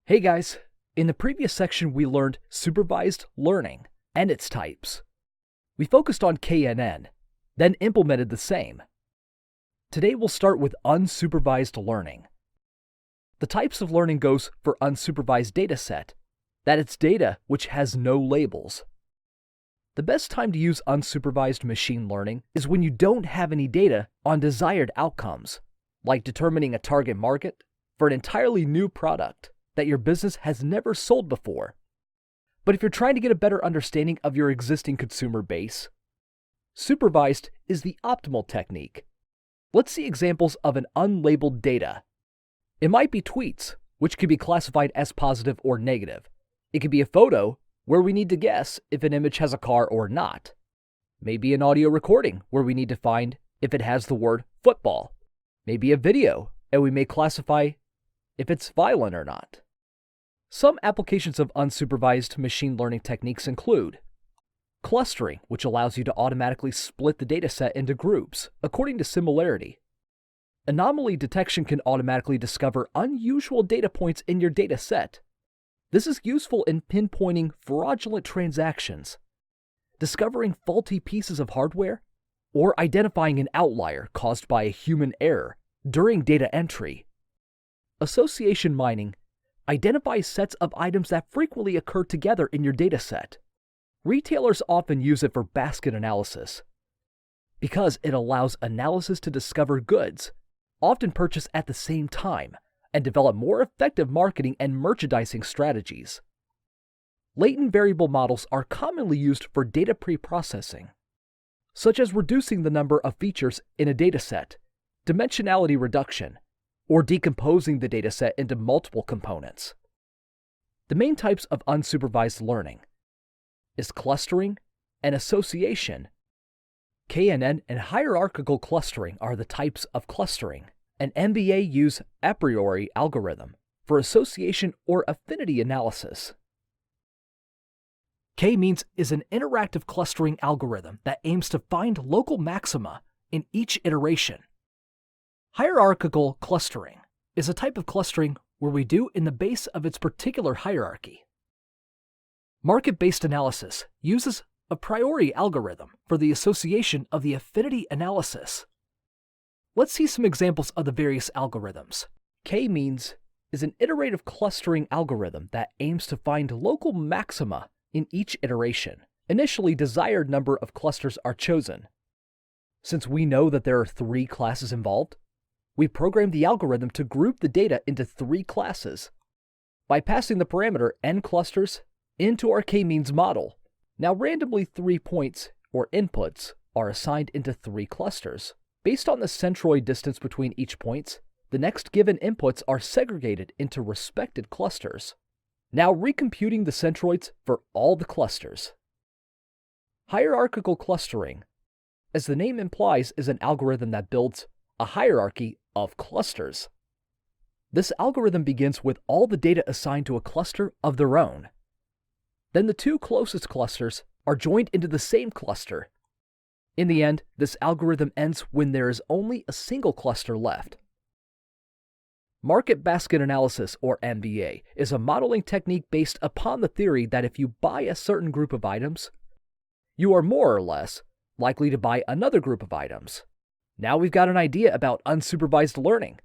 Hey guys, in the previous section we learned supervised learning and its types. We focused on KNN, then implemented the same. Today we'll start with unsupervised learning. The types of learning goes for unsupervised dataset, that it's data which has no labels. The best time to use unsupervised machine learning is when you don't have any data on desired outcomes, like determining a target market for an entirely new product that your business has never sold before. But if you're trying to get a better understanding of your existing consumer base, supervised is the optimal technique. Let's see examples of an unlabeled data. It might be tweets, which can be classified as positive or negative. It could be a photo, where we need to guess if an image has a car or not. Maybe an audio recording, where we need to find if it has the word football. Maybe a video, and we may classify if it's violent or not. Some applications of unsupervised machine learning techniques include clustering, which allows you to automatically split the dataset into groups according to similarity. Anomaly detection can automatically discover unusual data points in your dataset. This is useful in pinpointing fraudulent transactions, discovering faulty pieces of hardware, or identifying an outlier caused by a human error during data entry. Association mining identifies sets of items that frequently occur together in your dataset. Retailers often use it for basket analysis because it allows analysis to discover goods, often purchased at the same time, and develop more effective marketing and merchandising strategies. Latent variable models are commonly used for data pre-processing, such as reducing the number of features in a dataset, dimensionality reduction, or decomposing the dataset into multiple components. The main types of unsupervised learning is clustering and association. KNN and hierarchical clustering are the types of clustering. An MBA use a priori algorithm for association or affinity analysis. K-means is an interactive clustering algorithm that aims to find local maxima in each iteration. Hierarchical clustering is a type of clustering where we do in the base of its particular hierarchy. Market-based analysis uses a priori algorithm for the association of the affinity analysis. Let's see some examples of the various algorithms. K-means is an iterative clustering algorithm that aims to find local maxima in each iteration. Initially, desired number of clusters are chosen. Since we know that there are 3 classes involved, we program the algorithm to group the data into 3 classes by passing the parameter n clusters into our k-means model. Now randomly 3 points, or inputs, are assigned into 3 clusters. Based on the centroid distance between each points, the next given inputs are segregated into respected clusters. Now recomputing the centroids for all the clusters. Hierarchical clustering, as the name implies, is an algorithm that builds a hierarchy of clusters. This algorithm begins with all the data assigned to a cluster of their own. Then the 2 closest clusters are joined into the same cluster. In the end, this algorithm ends when there is only a single cluster left. Market basket analysis, or MBA, is a modeling technique based upon the theory that if you buy a certain group of items, you are more or less likely to buy another group of items. Now we've got an idea about unsupervised learning.